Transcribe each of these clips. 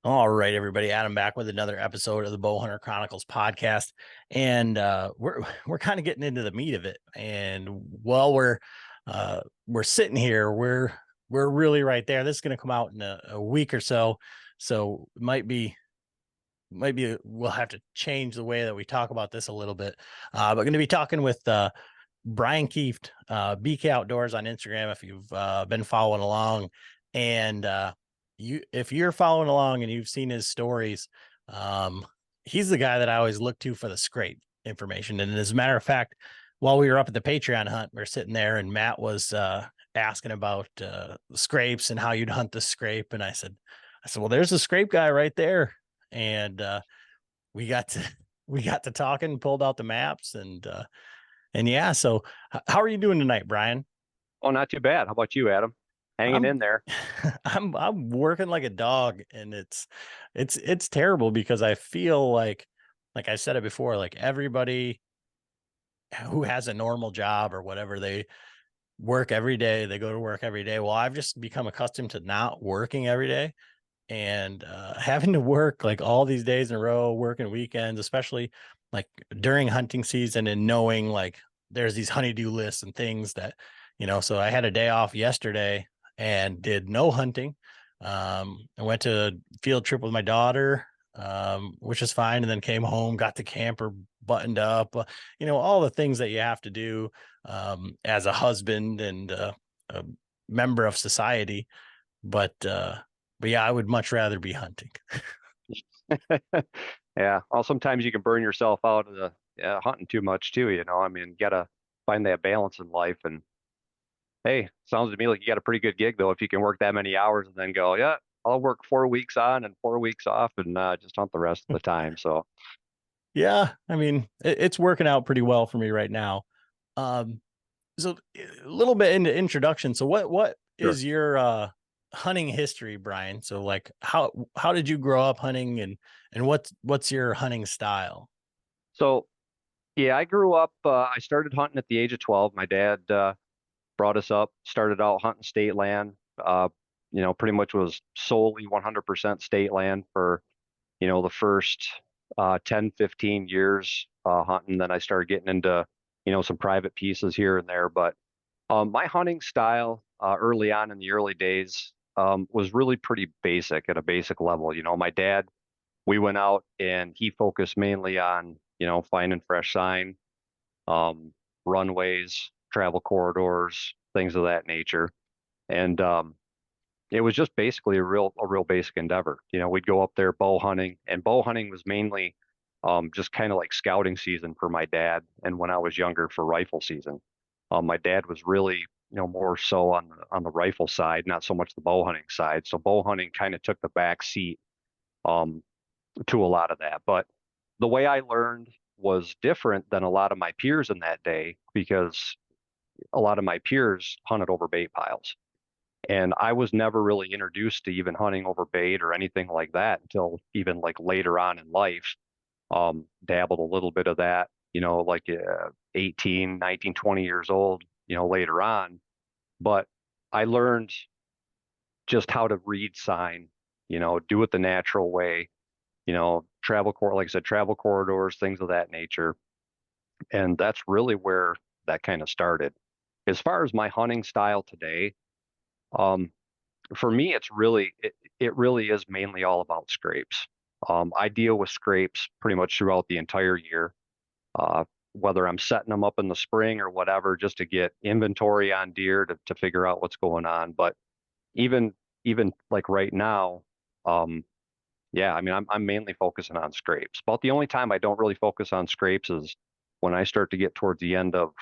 All right, everybody. Adam back with another episode of the Bowhunter Chronicles podcast, and we're kind of getting into the meat of it. And while we're sitting here, we're really right there. This is going to come out in a week or so it might be we'll have to change the way that we talk about this a little bit. But going to be talking with Brian Kieft, BK Outdoors on Instagram. If you've been following along, and if you're following along and you've seen his stories, um, he's the guy that I always look to for the scrape information. And as a matter of fact, while we were up at the Patreon hunt, we are sitting there, and Matt was asking about scrapes and how you'd hunt the scrape, and I said, well, there's a scrape guy right there, and we got to we got to talking, pulled out the maps, and yeah. So how are you doing tonight, Brian? Oh, not too bad. How about you, Adam? Hanging I'm in there. I'm working like a dog, and it's terrible because I feel like I said it before, like everybody who has a normal job or whatever, they work every day, they go to work every day. Well, I've just become accustomed to not working every day, and having to work like all these days in a row, working weekends, especially like during hunting season, and knowing like there's these honeydew lists and things that, so I had a day off yesterday and did no hunting. I went to a field trip with my daughter, which is fine, and then came home, got the camper buttoned up, all the things that you have to do as a husband and a member of society. But yeah, I would much rather be hunting. Yeah. Well, sometimes you can burn yourself out of the hunting too much too, I mean, you gotta find that balance in life. And hey, sounds to me like you got a pretty good gig though, if you can work that many hours and then go, yeah, I'll work 4 weeks on and 4 weeks off and just hunt the rest of the time. So Yeah, I mean, it's working out pretty well for me right now. Um, so a little bit into introduction. So what sure. is your hunting history, Brian? So like how did you grow up hunting, and what's your hunting style? So yeah, I grew up, I started hunting at the age of 12. My dad brought us up, started out hunting state land. Pretty much was solely 100% state land for, the first 10, 15 years hunting. Then I started getting into, some private pieces here and there. But my hunting style early on in the early days was really pretty basic at a basic level. My dad, we went out and he focused mainly on, finding fresh sign, um, runways, travel corridors, things of that nature. And it was just basically a real basic endeavor. We'd go up there bow hunting, and bow hunting was mainly just kind of like scouting season for my dad. And when I was younger, for rifle season, my dad was really, more so on the rifle side, not so much the bow hunting side. So bow hunting kind of took the back seat um, to a lot of that. But the way I learned was different than a lot of my peers in that day because a lot of my peers hunted over bait piles. And I was never really introduced to even hunting over bait or anything like that until even like later on in life. Dabbled a little bit of that, like 18, 19, 20 years old, later on. But I learned just how to read sign, do it the natural way, like I said, travel corridors, things of that nature. And that's really where that kind of started. As far as my hunting style today, um, for me, it really is mainly all about scrapes. I deal with scrapes pretty much throughout the entire year, uh, whether I'm setting them up in the spring or whatever, just to get inventory on deer to figure out what's going on. But even even like right now, um, yeah, I mean, I'm mainly focusing on scrapes. About the only time I don't really focus on scrapes is when I start to get towards the end of,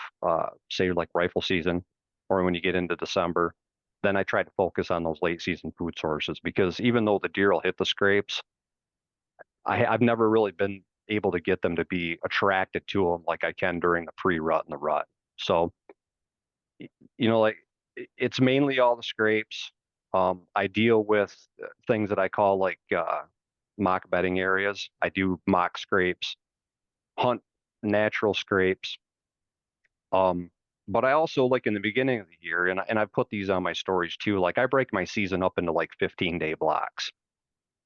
say, like rifle season, or when you get into December. Then I try to focus on those late season food sources because even though the deer will hit the scrapes, I've never really been able to get them to be attracted to them like I can during the pre-rut and the rut. So, like it's mainly all the scrapes. I deal with things that I call like mock bedding areas. I do mock scrapes, hunt natural scrapes. Um, but I also like in the beginning of the year, and I put these on my stories too. Like I break my season up into like 15-day blocks.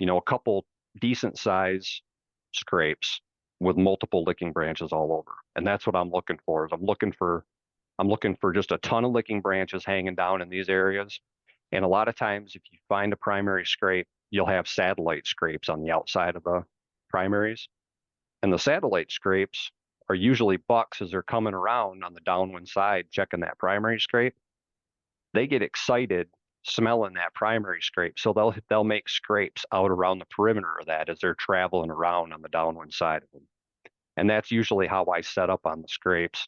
a couple decent size scrapes with multiple licking branches all over. And that's what I'm looking for is I'm looking for just a ton of licking branches hanging down in these areas. And a lot of times if you find a primary scrape, you'll have satellite scrapes on the outside of the primaries. And the satellite scrapes are usually bucks as they're coming around on the downwind side checking that primary scrape. They get excited smelling that primary scrape. So they'll make scrapes out around the perimeter of that as they're traveling around on the downwind side of them. And that's usually how I set up on the scrapes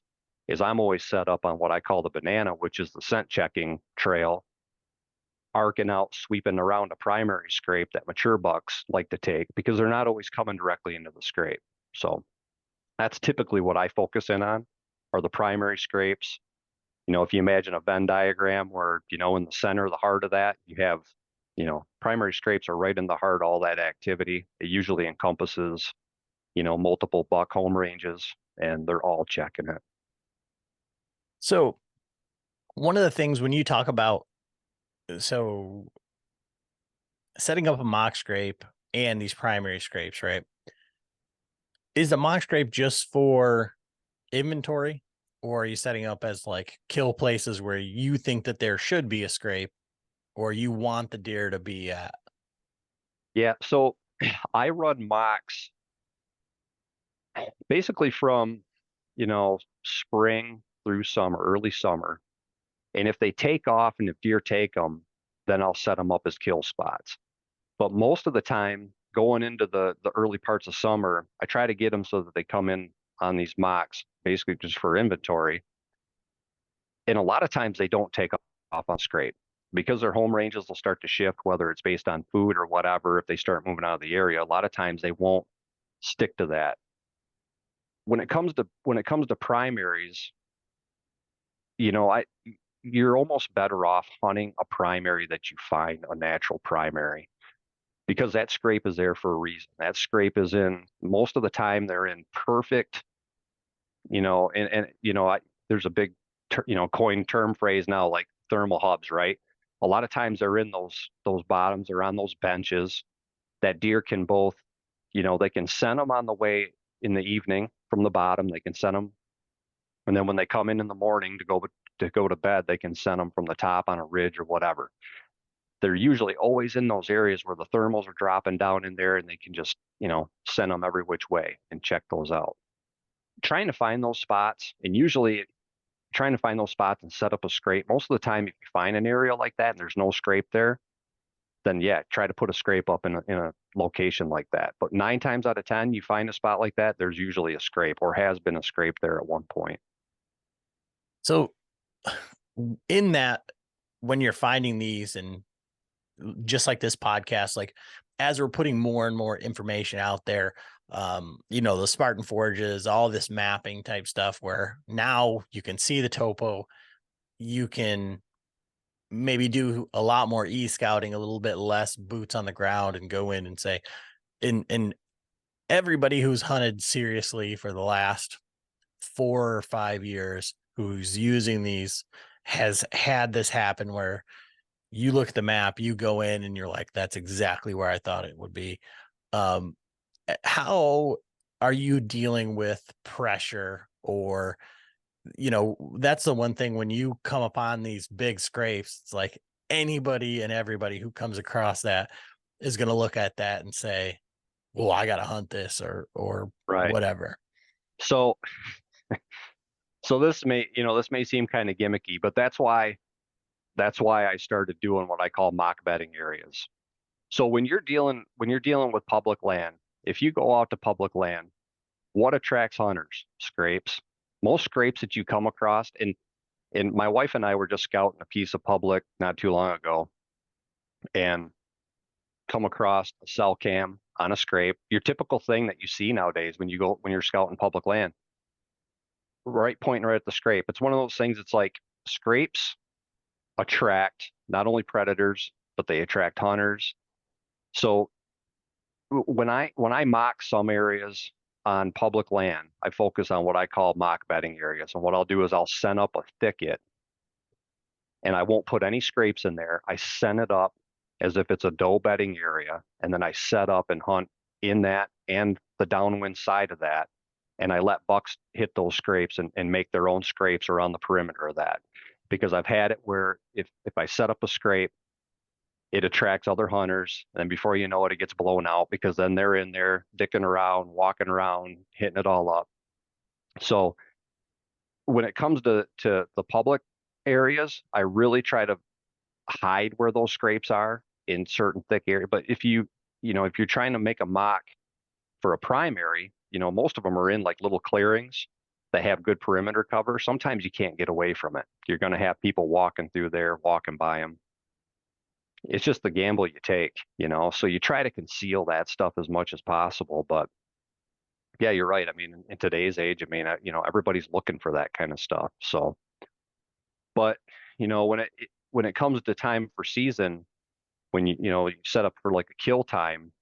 is I'm always set up on what I call the banana, which is the scent checking trail, arcing out, sweeping around a primary scrape that mature bucks like to take because they're not always coming directly into the scrape. So that's typically what I focus in on are the primary scrapes. If you imagine a Venn diagram where, in the center, the heart of that, you have, primary scrapes are right in the heart of all that activity. It usually encompasses, multiple buck home ranges, and they're all checking it. So one of the things when you talk about, so setting up a mock scrape and these primary scrapes, right? Is the mock scrape just for inventory, or are you setting up as like kill places where you think that there should be a scrape or you want the deer to be at? Yeah, so I run mocks basically from, spring through summer, early summer. And if they take off and if deer take them, then I'll set them up as kill spots. But most of the time, going into the early parts of summer, I try to get them so that they come in on these mocks, basically just for inventory. And a lot of times they don't take off on scrape because their home ranges will start to shift, whether it's based on food or whatever. If they start moving out of the area, a lot of times they won't stick to that. When it comes to primaries, I you're almost better off hunting a primary that you find a natural primary because that scrape is there for a reason. That scrape is in most of the time they're in perfect, there's a big, coined term phrase now like thermal hubs, right? A lot of times they're in those bottoms, they're on those benches that deer can both, they can send them on the way in the evening from the bottom, they can send them, and then when they come in the morning to go to bed, they can send them from the top on a ridge or whatever. They're usually always in those areas where the thermals are dropping down in there and they can just, send them every which way and check those out. Trying to find those spots and usually trying to find those spots and set up a scrape. Most of the time, if you find an area like that and there's no scrape there, then yeah, try to put a scrape up in a location like that. But 9 times out of 10, you find a spot like that, there's usually a scrape or has been a scrape there at one point. So in that, when you're finding these, and just like this podcast, like as we're putting more and more information out there, the Spartan Forges, all this mapping type stuff where now you can see the topo, you can maybe do a lot more e-scouting, a little bit less boots on the ground, and go in and say, and everybody who's hunted seriously for the last 4 or 5 years who's using these has had this happen where you look at the map, you go in and you're like, that's exactly where I thought it would be. How are you dealing with pressure? Or, that's the one thing when you come upon these big scrapes, it's like anybody and everybody who comes across that is going to look at that and say, well, I got to hunt this or Right. whatever. So, so this may seem kind of gimmicky, but that's why I started doing what I call mock bedding areas. So when you're dealing with public land, if you go out to public land, what attracts hunters? Scrapes. Most scrapes that you come across, and my wife and I were just scouting a piece of public not too long ago, and come across a cell cam on a scrape. Your typical thing that you see nowadays when you're scouting public land, right pointing right at the scrape. It's one of those things. It's like scrapes attract not only predators, but they attract hunters. So when I mock some areas on public land, I focus on what I call mock bedding areas. And what I'll do is I'll set up a thicket and I won't put any scrapes in there. I send it up as if it's a doe bedding area. And then I set up and hunt in that and the downwind side of that. And I let bucks hit those scrapes and make their own scrapes around the perimeter of that. Because I've had it where if I set up a scrape, it attracts other hunters. And before you know it, it gets blown out because then they're in there dicking around, walking around, hitting it all up. So when it comes to the public areas, I really try to hide where those scrapes are in certain thick areas. But if you're trying to make a mock for a primary, most of them are in like little clearings that have good perimeter cover. Sometimes you can't get away from it. You're going to have people walking through there, walking by them. It's just the gamble you take. So you try to conceal that stuff as much as possible. But yeah, you're right. I mean, in today's age, I mean, everybody's looking for that kind of stuff. So, but when it comes to time for season, when you set up for like a kill time,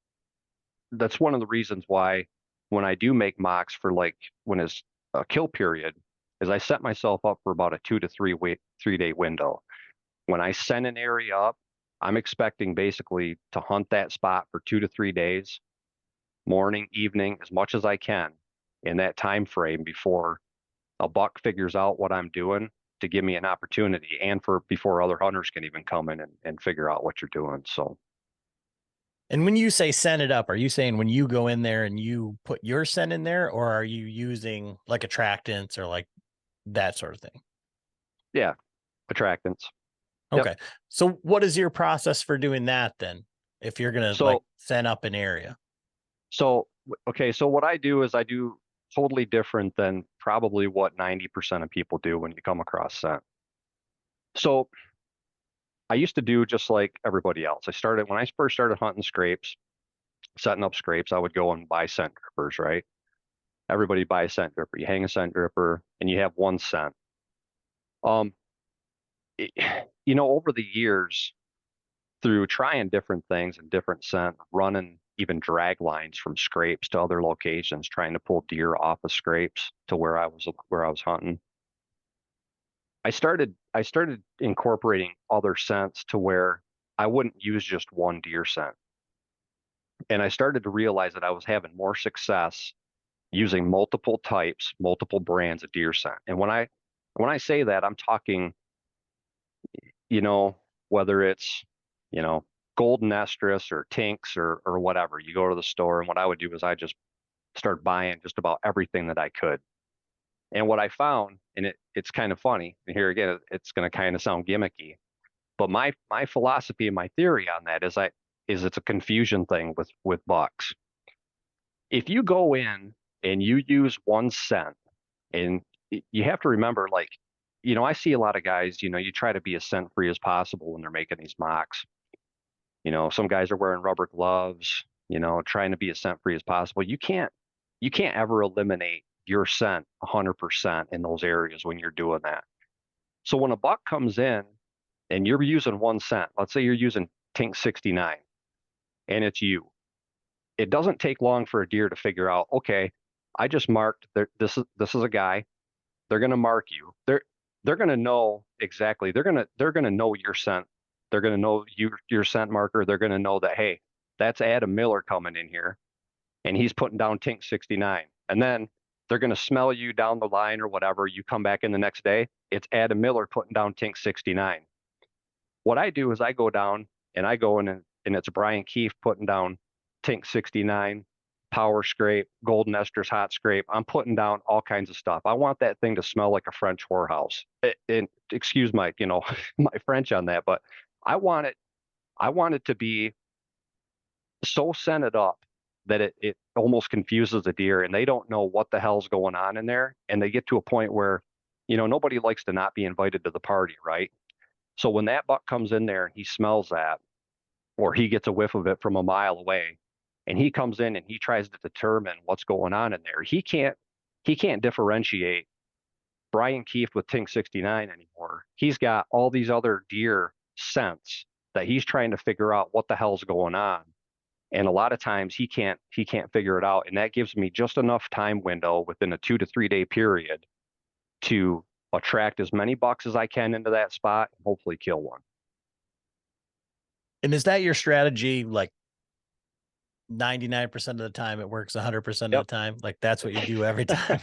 that's one of the reasons why when I do make mocks for like when it's a kill period, is I set myself up for about a 2 to 3 day window. When I send an area up, I'm expecting basically to hunt that spot for 2 to 3 days, morning, evening, as much as I can in that time frame before a buck figures out what I'm doing to give me an opportunity and for before other hunters can even come in and figure out what you're doing. So And when you say send it up, are you saying when you go in there and you put your scent in there, or are you using like attractants or like that sort of thing? yeah, attractants. Yep. Okay. So what is your process for doing that then? If you're going to like So send up an area? So, okay, so what I do is I do totally different than probably what 90% of people do when you come across scent. So I used to do just like everybody else. When I first started hunting scrapes, setting up scrapes, I would go and buy scent drippers, right? Everybody buy a scent dripper. You hang a scent dripper and you have one scent. Um, it- over the years, through trying different things and different scent, running even drag lines from scrapes to other locations, trying to pull deer off of scrapes to where I was hunting. I started incorporating other scents to where I wouldn't use just one deer scent. And I started to realize that I was having more success using multiple types, multiple brands of deer scent. And when I say that, I'm talking, you know, whether it's, you know, golden estrus or tinks or whatever. You go to the store, and what I would do is I just start buying just about everything that I could. And what I found, and it's kind of funny, and here again, it's going to kind of sound gimmicky, but my philosophy and my theory on that is it's a confusion thing with bucks. If you go in and you use one scent, and you have to remember, like, I see a lot of guys, you try to be as scent free as possible when they're making these mocks. Some guys are wearing rubber gloves, trying to be as scent free as possible. You can't ever eliminate your scent 100% in those areas when you're doing that. So when a buck comes in and you're using one scent, let's say you're using Tink 69 and it's you, it doesn't take long for a deer to figure out, okay, I just marked this is a guy. They're going to mark you. They're going to know exactly. They're going to know your scent. They're going to know your scent marker. They're going to know that, hey, that's Adam Miller coming in here and he's putting down Tink 69. And then they're going to smell you down the line or whatever. You come back in the next day, it's Adam Miller putting down Tink 69. What I do is I go down and I go in and it's Brian Kieft putting down Tink 69, Power Scrape, Golden Estrus Hot Scrape. I'm putting down all kinds of stuff. I want that thing to smell like a French whorehouse. And excuse my, my French on that, but I want it, I want it to be so scented up that it almost confuses the deer and they don't know what the hell's going on in there. And they get to a point where, nobody likes to not be invited to the party, right? So when that buck comes in there and he smells that, or he gets a whiff of it from a mile away, and he comes in and he tries to determine what's going on in there, he can't differentiate Brian Kieft with Tink 69 anymore. He's got all these other deer scents that he's trying to figure out what the hell's going on. And a lot of times he can't figure it out. And that gives me just enough time window within a 2 to 3 day period to attract as many bucks as I can into that spot and hopefully kill one. And is that your strategy? Like 99% of the time it works 100% of the Yep. time. Like that's what you do every time.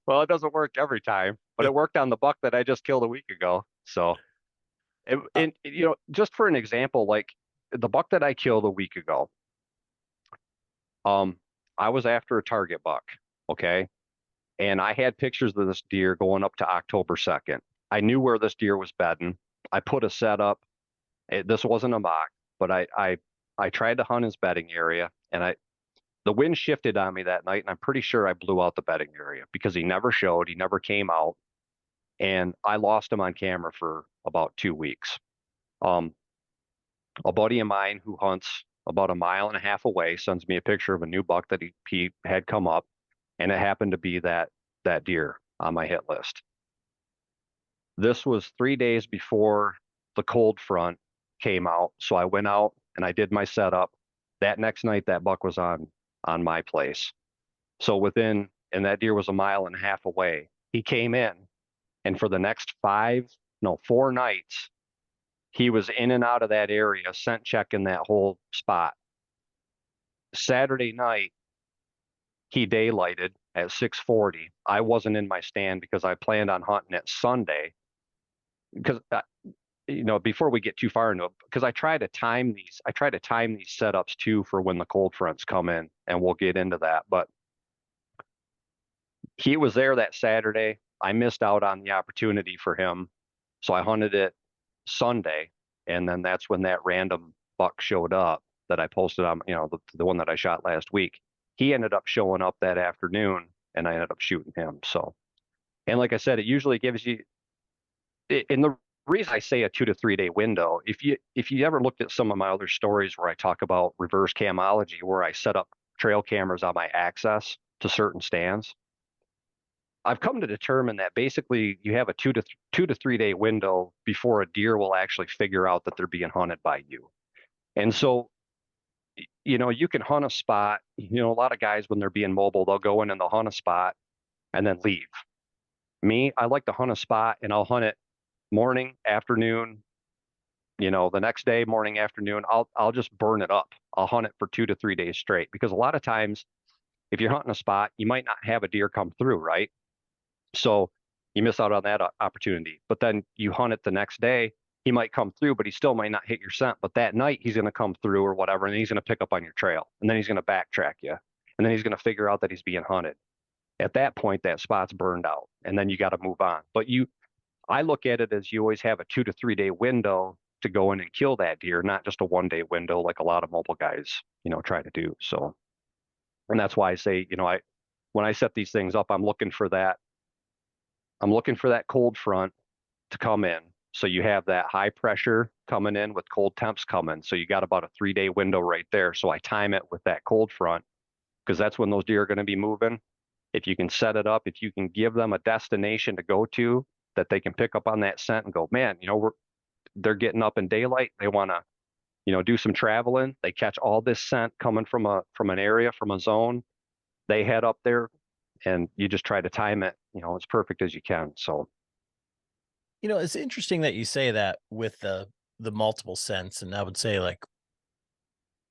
Well, it doesn't work every time, but it worked on the buck that I just killed a week ago. So, Uh, and you know, just for an example, like the buck that I killed a week ago, um, I was after a target buck, okay, and I had pictures of this deer going up to October 2nd. I knew where this deer was bedding. I put a setup. This wasn't a mock, but I tried to hunt his bedding area, and the wind shifted on me that night, and I'm pretty sure I blew out the bedding area because he never showed, he never came out, and I lost him on camera for about 2 weeks. Um, a buddy of mine who hunts about a mile and a half away sends me a picture of a new buck that he had come up, and it happened to be that deer on my hit list. This was 3 days before the cold front came out, so I went out and I did my setup. That next night, that buck was on my place. So and that deer was a mile and a half away. He came in, and for the next 4 nights, he was in and out of that area, scent checking that whole spot. Saturday night, he daylighted at 6:40. I wasn't in my stand because I planned on hunting it Sunday. Because before we get too far into it, because I try to time these setups too for when the cold fronts come in, and we'll get into that. But he was there that Saturday. I missed out on the opportunity for him. So I hunted it Sunday. And then that's when that random buck showed up that I posted on, the one that I shot last week. He ended up showing up that afternoon, and I ended up shooting him. So, and like I said, it usually gives you, and the reason I say a 2 to 3 day window, if you ever looked at some of my other stories where I talk about reverse camology, where I set up trail cameras on my access to certain stands, I've come to determine that basically you have a 2 to 3 day window before a deer will actually figure out that they're being hunted by you. And so, you can hunt a spot. A lot of guys, when they're being mobile, they'll go in and they'll hunt a spot and then leave. Me, I like to hunt a spot, and I'll hunt it morning, afternoon, the next day, morning, afternoon. I'll just burn it up. I'll hunt it for 2 to 3 days straight, because a lot of times if you're hunting a spot, you might not have a deer come through, right? So you miss out on that opportunity. But then you hunt it the next day, he might come through, but he still might not hit your scent. But that night he's going to come through or whatever, and then he's going to pick up on your trail, and then he's going to backtrack you, and then he's going to figure out that he's being hunted. At that point, that spot's burned out, and then you got to move on. But I look at it as you always have a 2 to 3 day window to go in and kill that deer, not just a 1 day window like a lot of mobile guys, try to do. So, and that's why I say, when I set these things up, I'm looking for that cold front to come in. So you have that high pressure coming in with cold temps coming. So you got about a 3 day window right there. So I time it with that cold front, because that's when those deer are going to be moving. If you can set it up, if you can give them a destination to go to that they can pick up on that scent and go, man, they're getting up in daylight. They want to, do some traveling. They catch all this scent coming from an area, from a zone. They head up there, and you just try to time it, as perfect as you can. So, It's interesting that you say that with the multiple scents, and I would say, like,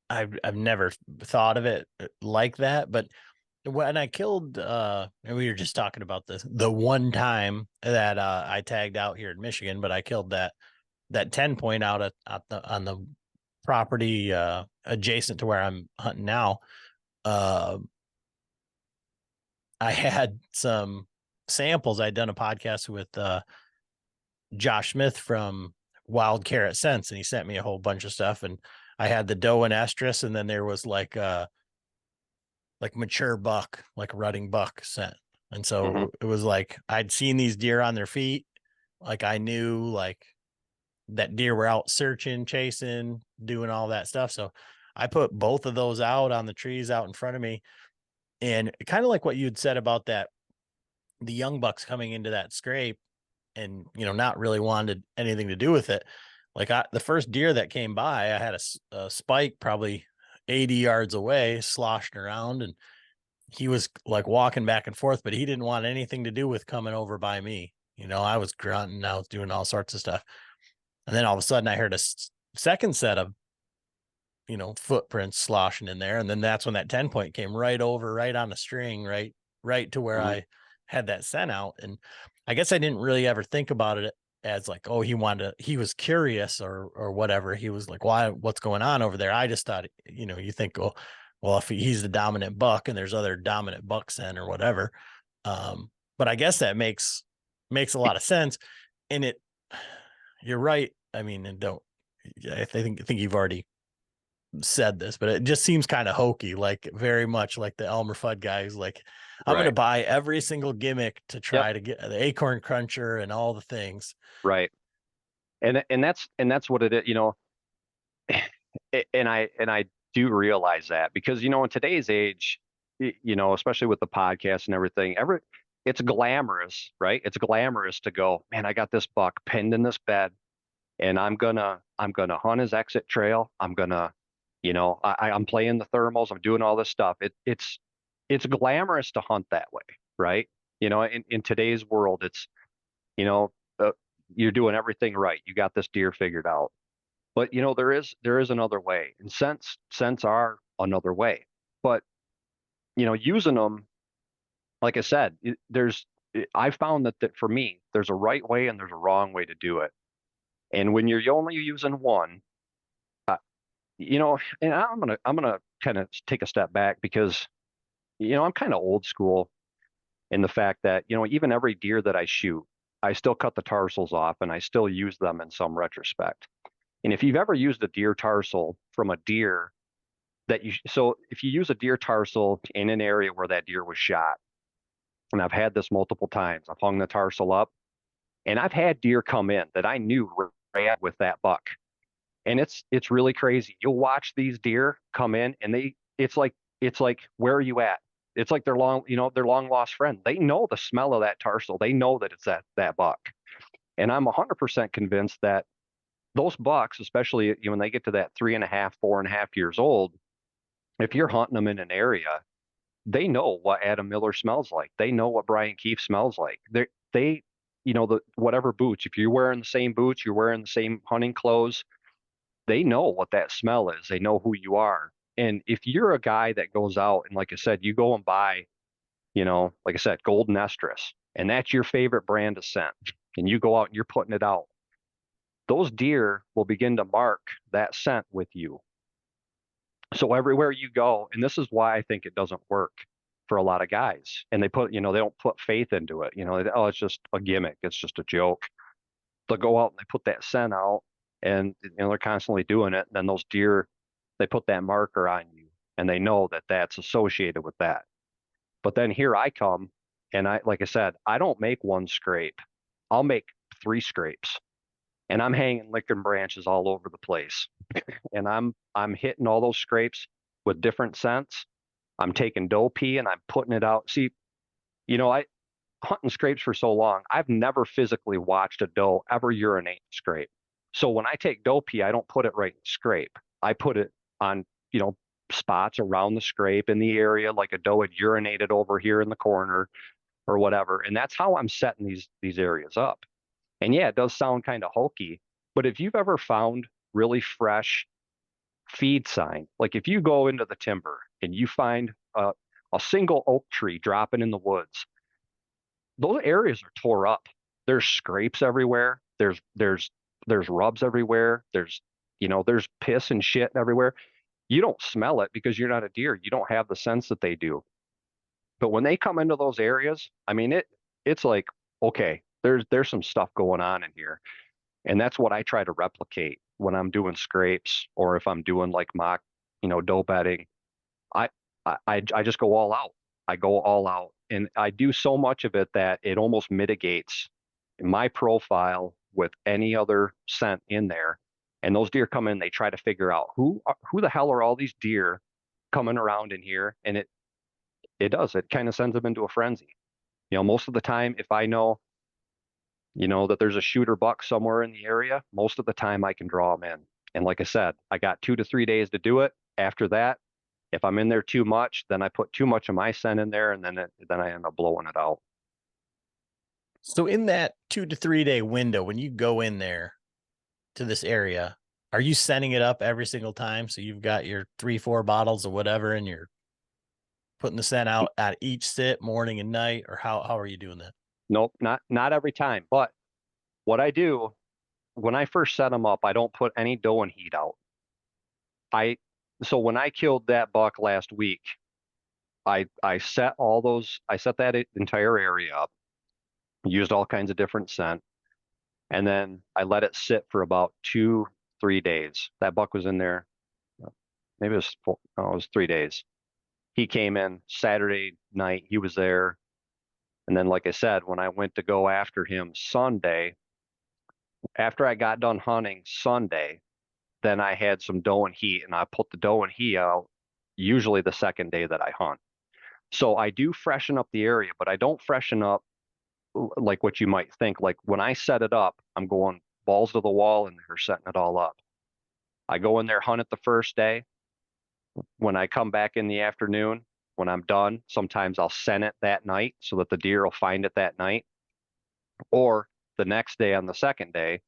I've never thought of it like that, but when I killed, and we were just talking about this, the one time that I tagged out here in Michigan, but I killed that 10 point out on the property adjacent to where I'm hunting now. Uh, I had some samples. I'd done a podcast with Josh Smith from Wild Carrot Sense, and he sent me a whole bunch of stuff. And I had the doe and estrus, and then there was like mature buck, like rutting buck scent. And so it was like I'd seen these deer on their feet. Like I knew like that deer were out searching, chasing, doing all that stuff. So I put both of those out on the trees out in front of me. And kind of like what you'd said about that, the young bucks coming into that scrape and, not really wanted anything to do with it. Like the first deer that came by, I had a spike probably 80 yards away, sloshing around, and he was like walking back and forth, but he didn't want anything to do with coming over by me. I was grunting, I was doing all sorts of stuff. And then all of a sudden I heard a second set of, footprints sloshing in there. And then that's when that 10 point came right over, right on the string, right to where I had that scent out. And I guess I didn't really ever think about it as like, oh, he was curious or whatever. He was like, what's going on over there? I just thought, you think, oh, well, if he's the dominant buck and there's other dominant bucks in or whatever. But I guess that makes a lot of sense. And you're right. I mean, I think you've already said this, but it just seems kind of hokey, like very much like the Elmer Fudd guys. Like, I'm going to buy every single gimmick to try to get the acorn cruncher and all the things. Right. And that's what it is, and I do realize that because, in today's age, especially with the podcast and everything, it's glamorous, right? It's glamorous to go, man, I got this buck pinned in this bed and I'm gonna hunt his exit trail. I'm gonna, I'm playing the thermals. I'm doing all this stuff. It's glamorous to hunt that way, right? In today's world, it's, you know, uh, you're doing everything right. You got this deer figured out. But there is another way, and scents are another way. But using them, like I said, I found that for me, there's a right way and there's a wrong way to do it. And when you're only using one, and I'm gonna kind of take a step back because I'm kind of old school in the fact that even every deer that I shoot, I still cut the tarsals off and I still use them in some retrospect. And if you've ever used a deer tarsal from a deer so if you use a deer tarsal in an area where that deer was shot, and I've had this multiple times, I've hung the tarsal up and I've had deer come in that I knew ran with that buck. And it's really crazy. You'll watch these deer come in and it's like, where are you at? It's like their long lost friend. They know the smell of that tarsal. They know that it's that buck. And I'm 100% convinced that those bucks, especially when they get to that 3.5, 4.5 years old, if you're hunting them in an area, they know what Adam Miller smells like. They know what Brian Kieft smells like. They, the whatever boots. If you're wearing the same boots, you're wearing the same hunting clothes. They know what that smell is. They know who you are. And if you're a guy that goes out and, like I said, you go and buy, like I said, Golden Estrus, and that's your favorite brand of scent, and you go out and you're putting it out, those deer will begin to mark that scent with you. So everywhere you go, and this is why I think it doesn't work for a lot of guys, and they don't put faith into it. Oh, it's just a gimmick. It's just a joke. They'll go out and they put that scent out, and they're constantly doing it. And then those deer, they put that marker on you, and they know that that's associated with that. But then here I come, and like I said, I don't make one scrape. I'll make 3 scrapes, and I'm hanging licking branches all over the place. And I'm hitting all those scrapes with different scents. I'm taking doe pee and I'm putting it out. See, I hunting scrapes for so long, I've never physically watched a doe ever urinate scrape. So when I take doe pee, I don't put it right in the scrape. I put it on, spots around the scrape in the area, like a doe had urinated over here in the corner or whatever. And that's how I'm setting these areas up. And yeah, it does sound kind of hokey, but if you've ever found really fresh feed sign, like if you go into the timber and you find a single oak tree dropping in the woods, those areas are tore up. There's scrapes everywhere. There's rubs everywhere. There's piss and shit everywhere. You don't smell it because you're not a deer. You don't have the sense that they do. But when they come into those areas, I mean, it's like, okay, there's some stuff going on in here. And that's what I try to replicate when I'm doing scrapes or if I'm doing like mock, doe bedding. I just go all out. I go all out, and I do so much of it that it almost mitigates my profile with any other scent in there. And those deer come in, they try to figure out who the hell are all these deer coming around in here, and it kind of sends them into a frenzy. Most of the time, if I know that there's a shooter buck somewhere in the area, most of the time I can draw them in. And like I said, I got 2 to 3 days to do it. After that, if I'm in there too much, then I put too much of my scent in there, and then I end up blowing it out. So in that 2 to 3 day window, when you go in there to this area, are you sending it up every single time? So you've got your 3, 4 bottles or whatever, and you're putting the scent out at each sit, morning and night, or how are you doing that? Nope, not every time. But what I do when I first set them up, I don't put any doe and heat out. I so when I killed that buck last week, I set that entire area up, used all kinds of different scent, and then I let it sit for about 2, 3 days. That buck was in there, maybe it was no, it was 3 days. He came in Saturday night, he was there, and then like I said, when I went to go after him Sunday, after I got done hunting Sunday, then I had some doe and heat, and I put the doe and heat out usually the second day that I hunt. So I do freshen up the area, but I don't freshen up like what you might think. Like when I set it up, I'm going balls to the wall and they're setting it all up. I go in there, hunt it the first day. When I come back in the afternoon, when I'm done, sometimes I'll scent it that night so that the deer will find it that night. Or the next day on the second day,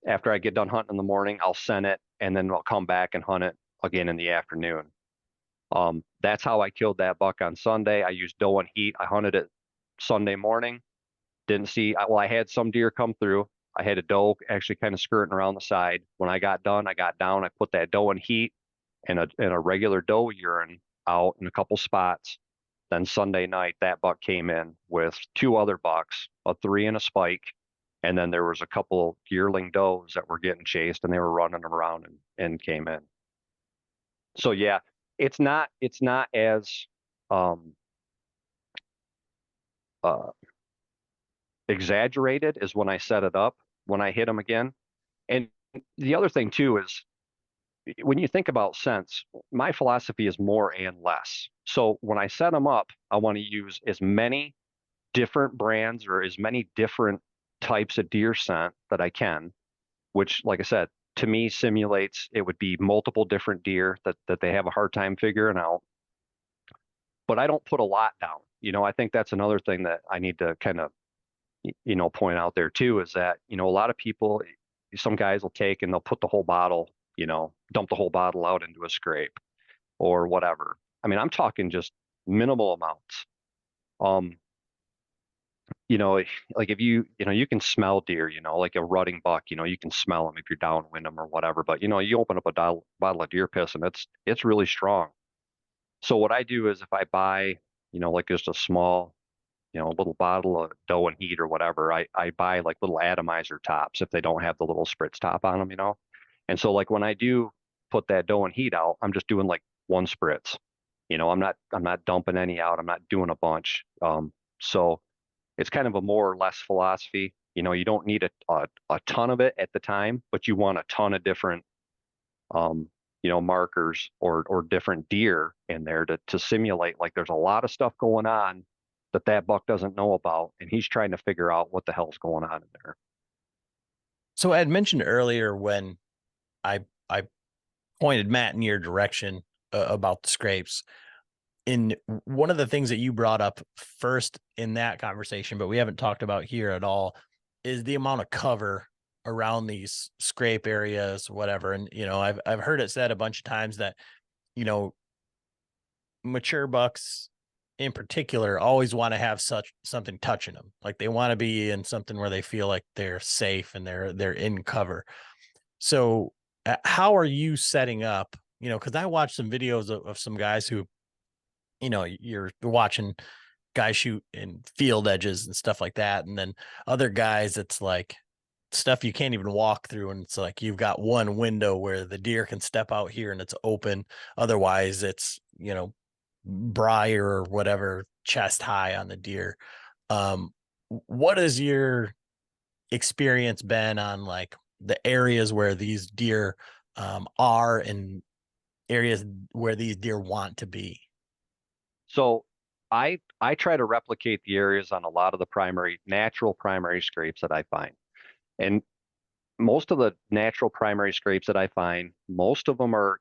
after I get done hunting in the morning, I'll scent it and then I'll come back and hunt it again in the afternoon. That's how I killed that buck on Sunday. I used doe and heat. I hunted it Sunday morning. Didn't see, well, I had some deer come through. I had a doe actually kind of skirting around the side. When I got done, I got down, I put that doe in heat and a regular doe urine out in a couple spots. Then Sunday night, that buck came in with 2 other bucks, a 3 and a spike. And then there was a couple yearling does that were getting chased and they were running around and came in. So yeah, it's not as um uh exaggerated as when I set it up, when I hit them again. And the other thing too is when you think about scents, my philosophy is more and less. So when I set them up, I want to use as many different brands or as many different types of deer scent that I can, which, like I said, to me simulates it would be multiple different deer that they have a hard time figuring out. But I don't put a lot down. I think that's another thing that I need to kind of point out there too is that, a lot of people, some guys will take and they'll put the whole bottle, dump the whole bottle out into a scrape or whatever. I mean, I'm talking just minimal amounts. Um, like if you can smell deer, like a rutting buck, you can smell them if you're downwind them or whatever. But, you open up a bottle of deer piss and it's really strong. So what I do is if I buy, like just a small, a little bottle of doe and heat or whatever, I buy like little atomizer tops if they don't have the little spritz top on them. And so like when I do put that doe and heat out, I'm just doing like one spritz. I'm not dumping any out. I'm not doing a bunch. So it's kind of a more or less philosophy. You don't need a ton of it at the time, but you want a ton of different um, markers or different deer in there to simulate like there's a lot of stuff going on that buck doesn't know about, and he's trying to figure out what the hell's going on in there. So I had mentioned earlier when I pointed Matt in your direction about the scrapes. In one of the things that you brought up first in that conversation, but we haven't talked about here at all, is the amount of cover around these scrape areas, whatever. And I've heard it said a bunch of times that you know mature bucks in particular always want to have something touching them, like they want to be in something where they feel like they're safe and they're in cover. So how are you setting up? Because I watched some videos of some guys who, you're watching guys shoot in field edges and stuff like that. And then other guys, it's like stuff you can't even walk through. And it's like you've got one window where the deer can step out here and it's open. Otherwise, it's, briar or whatever, chest high on the deer. What has your experience been on like the areas where these deer are and areas where these deer want to be? So I try to replicate the areas on a lot of the natural primary scrapes that I find. And most of the natural primary scrapes that I find, most of them are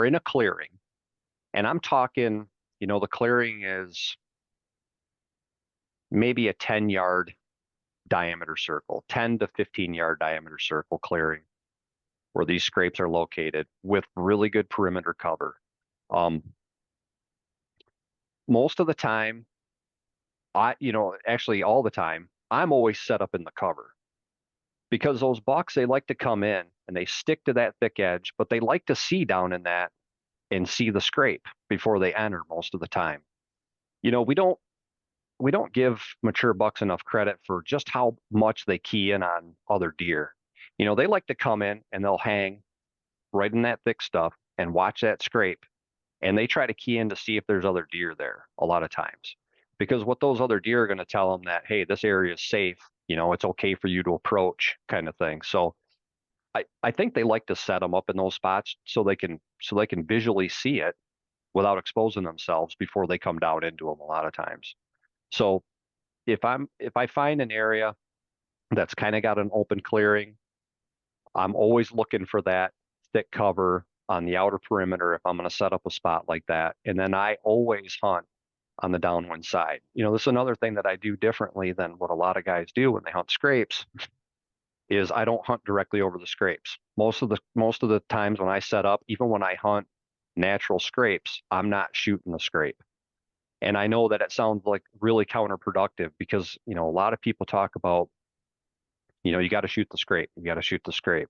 in a clearing. And I'm talking, the clearing is maybe a 10-yard diameter circle, 10 to 15 yard diameter circle clearing where these scrapes are located with really good perimeter cover. Most of the time, actually all the time, I'm always set up in the cover because those bucks, they like to come in and they stick to that thick edge, but they like to see down in that and see the scrape before they enter most of the time. You know, we don't give mature bucks enough credit for just how much they key in on other deer. You know, they like to come in and they'll hang right in that thick stuff and watch that scrape. And they try to key in to see if there's other deer there a lot of times. Because what those other deer are going to tell them that, hey, this area is safe, it's okay for you to approach kind of thing. So I think they like to set them up in those spots so they can visually see it without exposing themselves before they come down into them a lot of times. So if I find an area that's kind of got an open clearing, I'm always looking for that thick cover on the outer perimeter if I'm going to set up a spot like that. And then I always hunt on the downwind side. This is another thing that I do differently than what a lot of guys do when they hunt scrapes is I don't hunt directly over the scrapes. Most of the times when I set up, even when I hunt natural scrapes, I'm not shooting the scrape. And I know that it sounds like really counterproductive because, a lot of people talk about, you got to shoot the scrape. You got to shoot the scrape.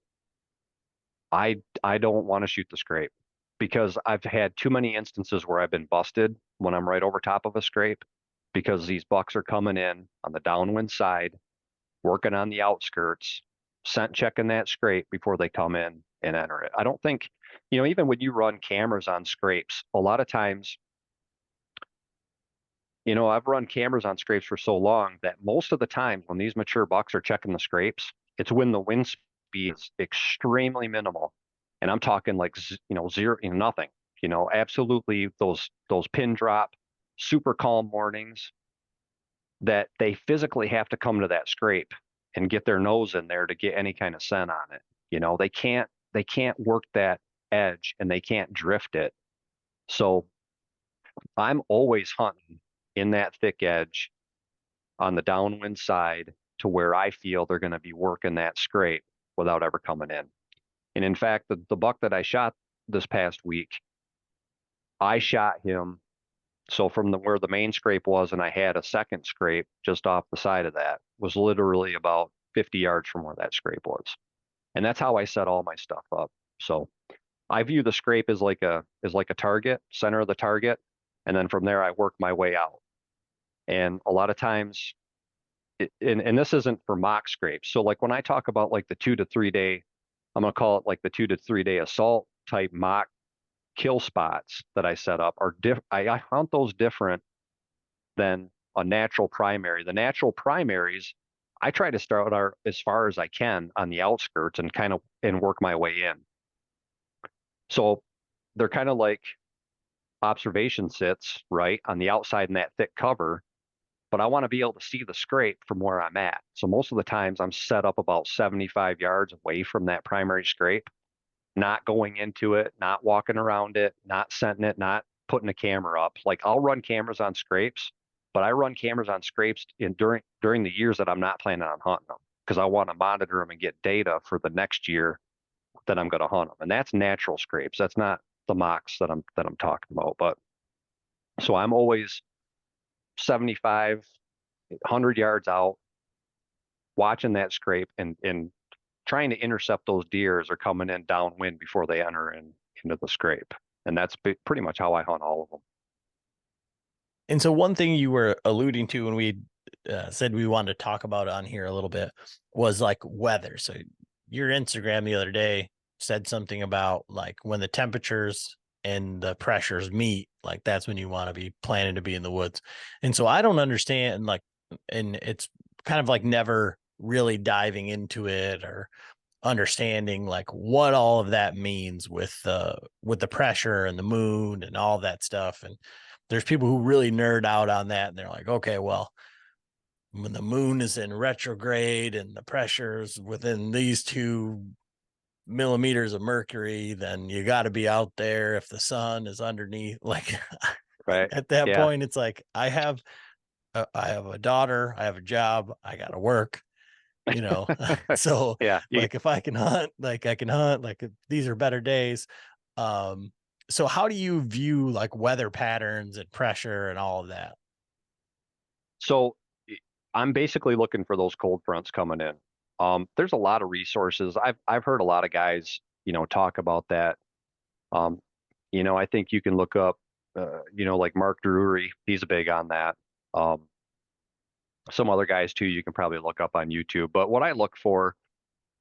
I don't want to shoot the scrape because I've had too many instances where I've been busted when I'm right over top of a scrape because these bucks are coming in on the downwind side, working on the outskirts, scent checking that scrape before they come in and enter it. I don't think, even when you run cameras on scrapes, a lot of times, I've run cameras on scrapes for so long that most of the times when these mature bucks are checking the scrapes, it's when the wind speed is extremely minimal. And I'm talking like, zero, nothing, absolutely those pin drop, super calm mornings that they physically have to come to that scrape and get their nose in there to get any kind of scent on it. They can't work that edge and they can't drift it. So I'm always hunting in that thick edge on the downwind side to where I feel they're going to be working that scrape without ever coming in. And in fact, the buck that I shot this past week, I shot him. So from where the main scrape was, and I had a second scrape just off the side of that, was literally about 50 yards from where that scrape was. And that's how I set all my stuff up. So I view the scrape as like a target, center of the target, and then from there I work my way out. And a lot of times, and this isn't for mock scrapes. So like when I talk about like the 2 to 3 day, I'm gonna call it like the 2 to 3 day assault type mock kill spots that I set up are I hunt those different than a natural primary. The natural primaries, I try to start out as far as I can on the outskirts and work my way in. So they're kind of like observation sits, right, on the outside in that thick cover, but I want to be able to see the scrape from where I'm at. So most of the times I'm set up about 75 yards away from that primary scrape, not going into it, not walking around it, not scenting it, not putting a camera up. Like I'll run cameras on scrapes, but I run cameras on scrapes during the years that I'm not planning on hunting them because I want to monitor them and get data for the next year that I'm going to hunt them. And that's natural scrapes. That's not the mocks that I'm talking about. But so I'm always 75, 100 yards out, watching that scrape and trying to intercept those deer as they're coming in downwind before they enter into the scrape. And that's pretty much how I hunt all of them. And so one thing you were alluding to when we said we wanted to talk about on here a little bit was like weather. So your Instagram the other day said something about like when the temperatures and the pressures meet, like that's when you want to be planning to be in the woods. And so I don't understand, like, and it's kind of like never really diving into it or understanding like what all of that means with the pressure and the moon and all that stuff. And there's people who really nerd out on that, and they're like, okay, well, when the moon is in retrograde and the pressures within these 2 millimeters of mercury, then you got to be out there if the sun is underneath. Like Right. at that Yeah. point, it's like I have a daughter, I have a job, I got to work. you know. So Yeah, like if I can hunt, like I can hunt, like if these are better days. Um, so how do you view like weather patterns and pressure and all of that? so I'm basically looking for those cold fronts coming in. There's a lot of resources. I've heard a lot of guys, talk about that. Um, I think you can look up, like Mark Drury. He's big on that. Um, some other guys too, you can probably look up on YouTube. But what I look for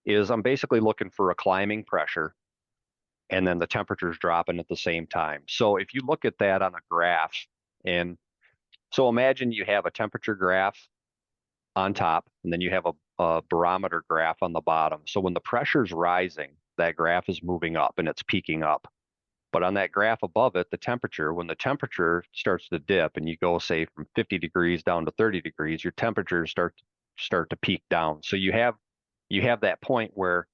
is I'm basically looking for a climbing pressure and then the temperature's dropping at the same time. So if you look at that on a graph, and so imagine you have a temperature graph on top, and then you have a barometer graph on the bottom. So when the pressure's rising, that graph is moving up and it's peaking up. But on that graph above it, the temperature, when the temperature starts to dip and you go, say, from 50 degrees down to 30 degrees, your temperatures start to peak down. So you have that point where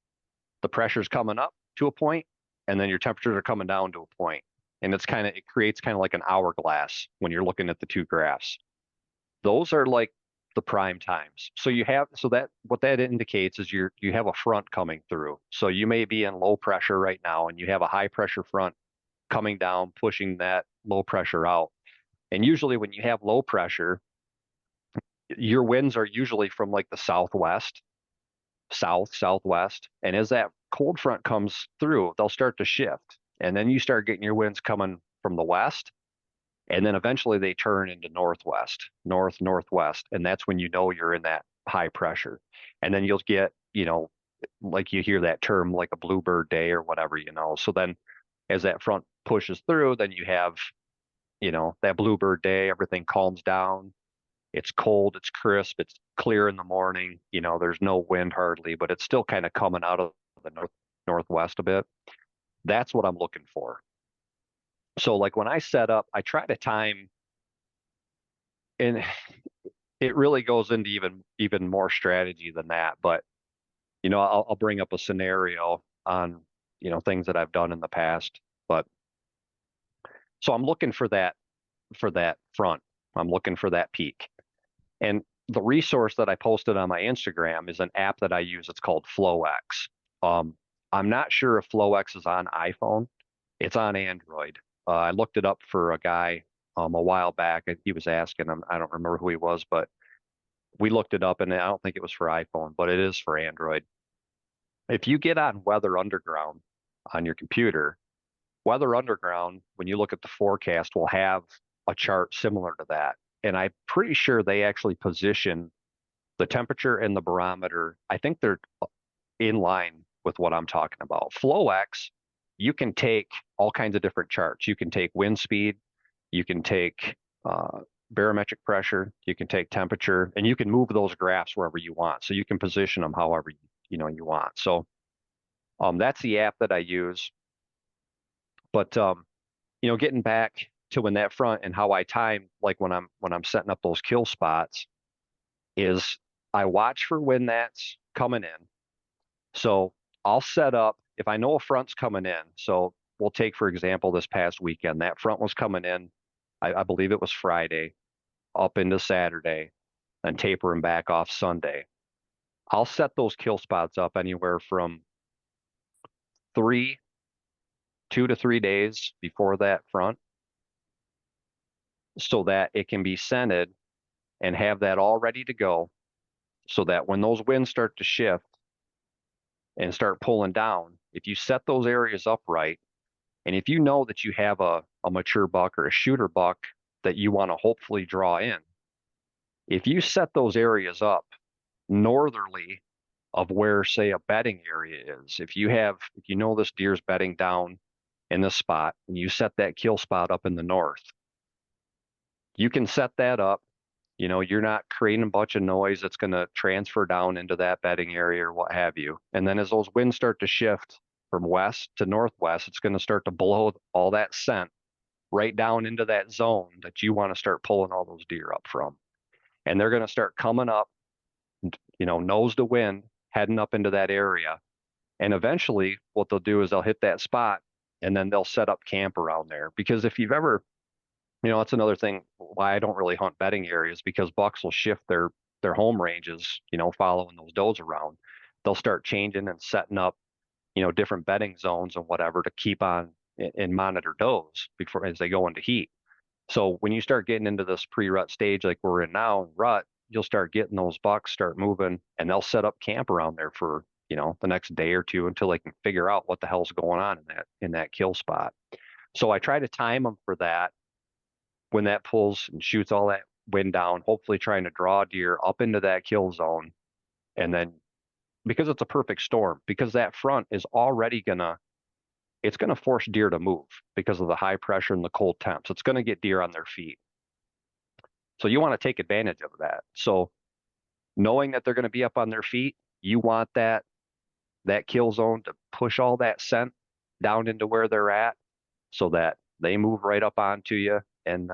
the pressure's coming up to a point, and then your temperatures are coming down to a point. And it creates kind of like an hourglass when you're looking at the two graphs. Those are like the prime times. So that what that indicates is you have a front coming through. So you may be in low pressure right now and you have a high pressure front coming down, pushing that low pressure out. And usually when you have low pressure, your winds are usually from like the southwest, southwest. And as that cold front comes through, they'll start to shift. And then you start getting your winds coming from the west. And then eventually they turn into northwest, northwest. And that's when you know you're in that high pressure. And then you'll get, like you hear that term like a bluebird day or whatever, So then as that front pushes through, then you have, that bluebird day, everything calms down. It's cold, it's crisp, it's clear in the morning. There's no wind hardly, but it's still kind of coming out of the northwest a bit. That's what I'm looking for. So like when I set up, I try to time, and it really goes into even more strategy than that. But I'll bring up a scenario on things that I've done in the past. But so I'm looking for that front. I'm looking for that peak. And the resource that I posted on my Instagram is an app that I use. It's called FlowX. Um, I'm not sure if FlowX is on iPhone. It's on Android. I looked it up for a guy a while back. He was asking him. I don't remember who he was, but we looked it up, and I don't think it was for iPhone, but it is for Android. If you get on Weather Underground on your computer, Weather Underground, when you look at the forecast, will have a chart similar to that. And I'm pretty sure they actually position the temperature and the barometer. I think they're in line with what I'm talking about. FlowX, you can take all kinds of different charts. You can take wind speed, you can take barometric pressure, you can take temperature, and you can move those graphs wherever you want. So you can position them however you want. So that's the app that I use. But getting back to when that front and how I time, like when I'm setting up those kill spots, is I watch for when that's coming in. So I'll set up if I know a front's coming in. So we'll take, for example, this past weekend, that front was coming in. I believe it was Friday up into Saturday and tapering back off Sunday. I'll set those kill spots up anywhere from 2 to 3 days before that front so that it can be scented and have that all ready to go so that when those winds start to shift and start pulling down, if you set those areas up right, and if you know that you have a mature buck or a shooter buck that you want to hopefully draw in, if you set those areas up northerly of where, say, a bedding area is, if you know this deer's bedding down in this spot, and you set that kill spot up in the north, you can set that up. You're not creating a bunch of noise that's going to transfer down into that bedding area or what have you. And then as those winds start to shift from west to northwest, it's going to start to blow all that scent right down into that zone that you want to start pulling all those deer up from. And they're going to start coming up, nose to wind, heading up into that area. And eventually what they'll do is they'll hit that spot and then they'll set up camp around there. Because if you've ever, that's another thing why I don't really hunt bedding areas, because bucks will shift their home ranges, following those does around, they'll start changing and setting up, different bedding zones and whatever to keep on and monitor does before as they go into heat. So when you start getting into this pre-rut stage like we're in now, rut, you'll start getting those bucks start moving, and they'll set up camp around there for, the next day or two until they can figure out what the hell's going on in that kill spot. So I try to time them for that when that pulls and shoots all that wind down, hopefully trying to draw deer up into that kill zone. And then because it's a perfect storm, because that front is already it's going to force deer to move because of the high pressure and the cold temps. It's going to get deer on their feet. So you want to take advantage of that. So knowing that they're going to be up on their feet, you want that kill zone to push all that scent down into where they're at so that they move right up onto you, and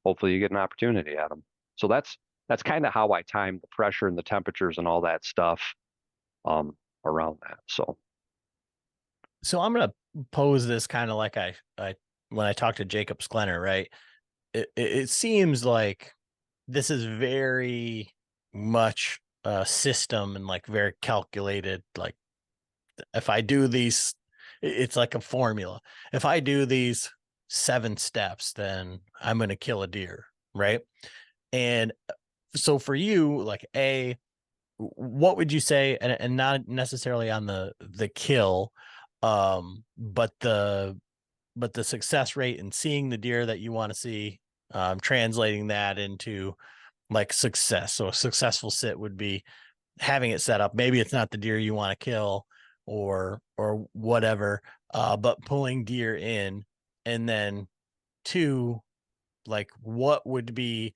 hopefully you get an opportunity at them. So that's kind of how I time the pressure and the temperatures and all that stuff around that. So I'm going to pose this kind of like I when I talked to Jacob Sklenar, right? It seems like this is very much a system and like very calculated. Like if I do these, it's like a formula. If I do these 7 steps, then I'm going to kill a deer, right? And so for you, like what would you say, and not necessarily on the kill, but the success rate and seeing the deer that you want to see, translating that into like success. So a successful sit would be having it set up. Maybe it's not the deer you want to kill or whatever, but pulling deer in. And then 2, like what would be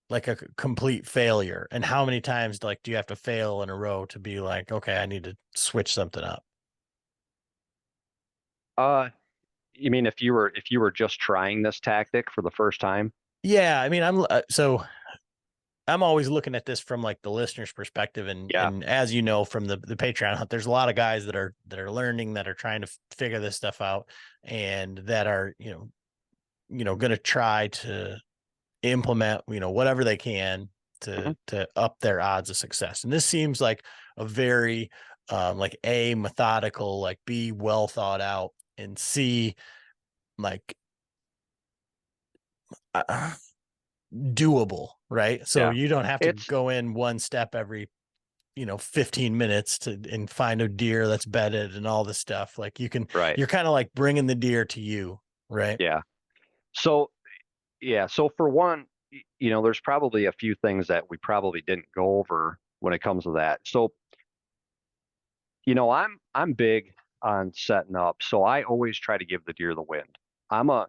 like a complete failure, and how many times like do you have to fail in a row to be like, okay, I need to switch something up? You mean if you were just trying this tactic for the first time? Yeah, I mean, I'm always looking at this from like the listener's perspective, and Yeah. as you know from the Patreon hunt, there's a lot of guys that are learning, that are trying to figure this stuff out, and that are going to try to implement whatever they can Mhm. to up their odds of success. And this seems like a very like A, methodical, like B, well thought out, and C, like uh, doable, right? So Yeah. you don't have to It's go in one step every 15 minutes and find a deer that's bedded and all this stuff. Like right. you're kind of like bringing the deer to you, right? Yeah. So yeah. So for one, there's probably a few things that we probably didn't go over when it comes to that. So, I'm big on setting up. So I always try to give the deer the wind. I'm a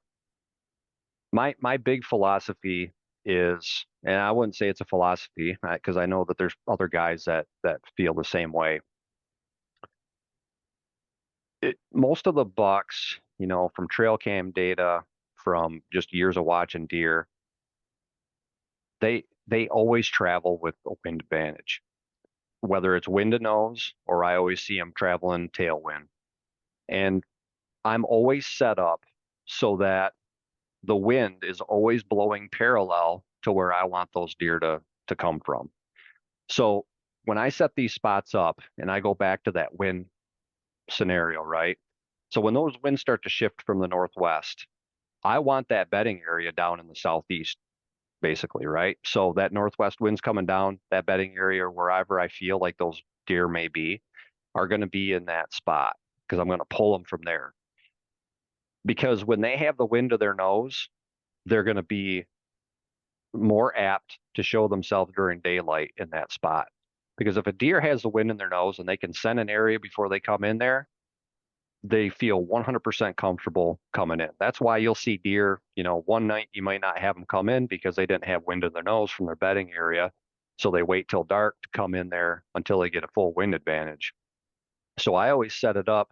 my big philosophy is, and I wouldn't say it's a philosophy because I know that there's other guys that feel the same way. Most of the bucks, from trail cam data, from just years of watching deer, they always travel with a wind advantage, whether it's wind to nose or I always see them traveling tailwind. And I'm always set up so that the wind is always blowing parallel to where I want those deer to come from. So when I set these spots up and I go back to that wind scenario, right? So when those winds start to shift from the northwest, I want that bedding area down in the southeast, basically, right? So that northwest wind's coming down, that bedding area, or wherever I feel like those deer may be, are going to be in that spot because I'm going to pull them from there. Because when they have the wind to their nose, they're going to be more apt to show themselves during daylight in that spot. Because if a deer has the wind in their nose and they can scent an area before they come in there, they feel 100% comfortable coming in. That's why you'll see deer, one night you might not have them come in because they didn't have wind in their nose from their bedding area. So they wait till dark to come in there until they get a full wind advantage. So I always set it up.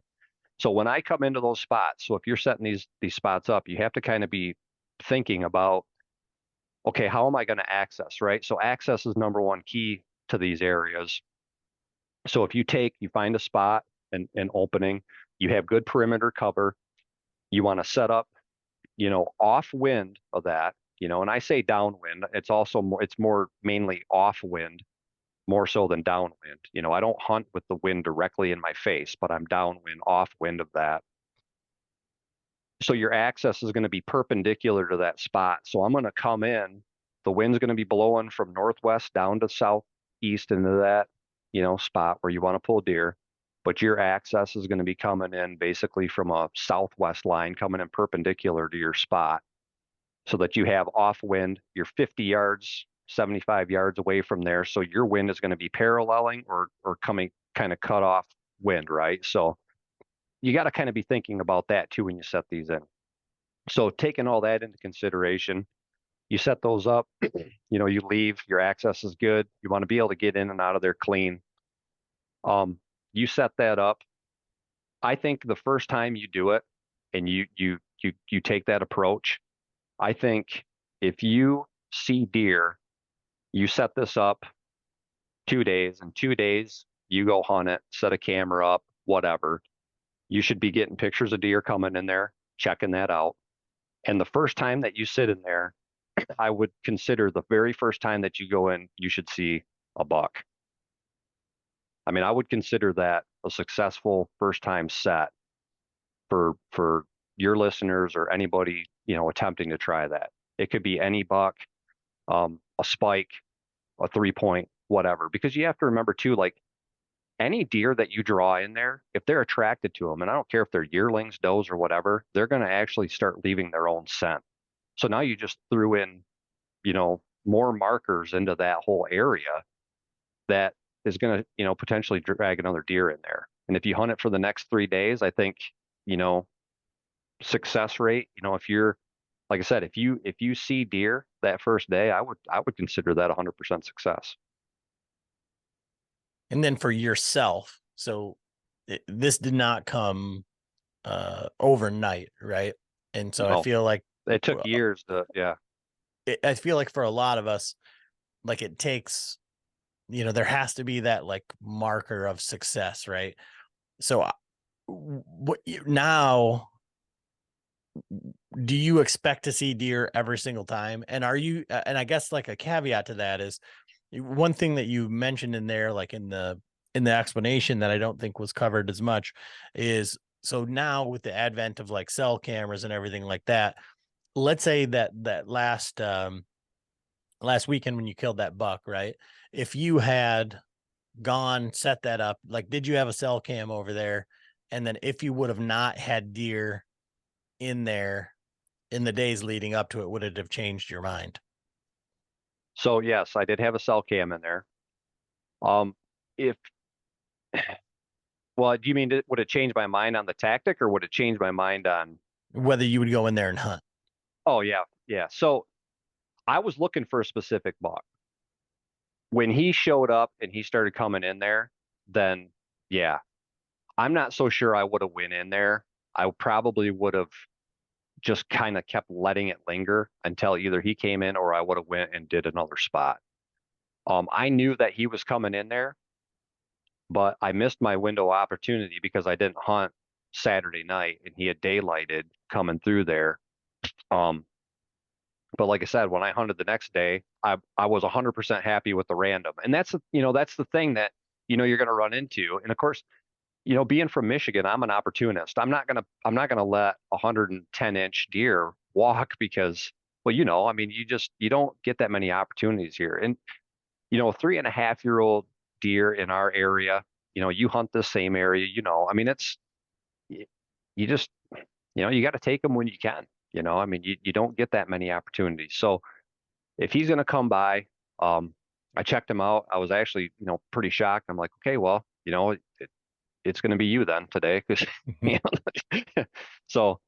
So when I come into those spots, so if you're setting these spots up, you have to kind of be thinking about, okay, how am I going to access, right? So access is number one key to these areas. So if you find a spot, an opening, you have good perimeter cover, you want to set up, off wind of that, and I say downwind, it's more mainly off wind, more so than downwind. I don't hunt with the wind directly in my face, but I'm downwind, off wind of that. So your access is going to be perpendicular to that spot. So I'm going to come in, the wind's going to be blowing from northwest down to southeast into that, spot where you want to pull deer. But your access is going to be coming in basically from a southwest line coming in perpendicular to your spot so that you have off wind. You're 50 yards, 75 yards away from there. So your wind is going to be paralleling or coming kind of cut off wind, right? So you got to kind of be thinking about that too when you set these in. So taking all that into consideration, you set those up, you leave, your access is good. You want to be able to get in and out of there clean. You set that up. I think the first time you do it and you take that approach, I think if you see deer, you set this up 2 days, in 2 days, you go hunt it, set a camera up, whatever. You should be getting pictures of deer coming in there, checking that out. And the first time that you sit in there, I would consider the very first time that you go in, you should see a buck. I mean, I would consider that a successful first time set for your listeners or anybody, attempting to try that. It could be any buck, a spike, a 3-point, whatever, because you have to remember too, like any deer that you draw in there, if they're attracted to them, and I don't care if they're yearlings, does, or whatever, they're going to actually start leaving their own scent. So now you just threw in, more markers into that whole area that is going to, potentially drag another deer in there. And if you hunt it for the next 3 days, I think, success rate, if you're, like I said, if you see deer that first day, I would consider that 100% success. And then for yourself, so this did not come overnight, right? And so I No, feel like it took years to, yeah. I feel like for a lot of us, like it takes, there has to be that like marker of success, right? So now, do you expect to see deer every single time? And are you, and I guess like a caveat to that is one thing that you mentioned in there, like in the explanation that I don't think was covered as much is, so now with the advent of like cell cameras and everything like that, let's say that last weekend when you killed that buck, right? If you had gone, set that up, like, did you have a cell cam over there? And then if you would have not had deer in there in the days leading up to it, would it have changed your mind? So yes, I did have a cell cam in there. If Well, do you mean would it change my mind on the tactic or would it change my mind on? Whether you would go in there and hunt? Oh yeah, yeah. So I was looking for a specific buck. When he showed up and he started coming in there, then yeah, I'm not so sure I would have went in there. I probably would have just kind of kept letting it linger until either he came in or I would have went and did another spot. I knew that he was coming in there, but I missed my window opportunity because I didn't hunt Saturday night and he had daylighted coming through there. But like I said, when I hunted the next day, I was 100% happy with the random. And that's the thing that, you're going to run into. And of course, being from Michigan, I'm an opportunist. I'm not going to let 110-inch deer walk because, well, I mean, you don't get that many opportunities here. And, a 3.5-year-old deer in our area, you hunt the same area, I mean, you just, you got to take them when you can, I mean, you don't get that many opportunities. So if he's going to come by, I checked him out. I was actually, pretty shocked. I'm like, okay, well, it's going to be you then today. Cause, so,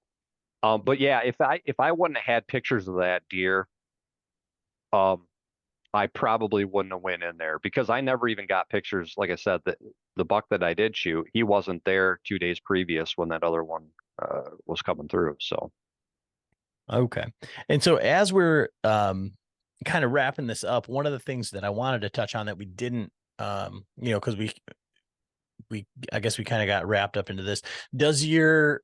but yeah, if I wouldn't have had pictures of that deer, I probably wouldn't have went in there because I never even got pictures. Like I said, the buck that I did shoot, he wasn't there 2 days previous when that other one was coming through. So Okay. And so as we're kind of wrapping this up, one of the things that I wanted to touch on that we didn't, because I guess we kind of got wrapped up into this. Does your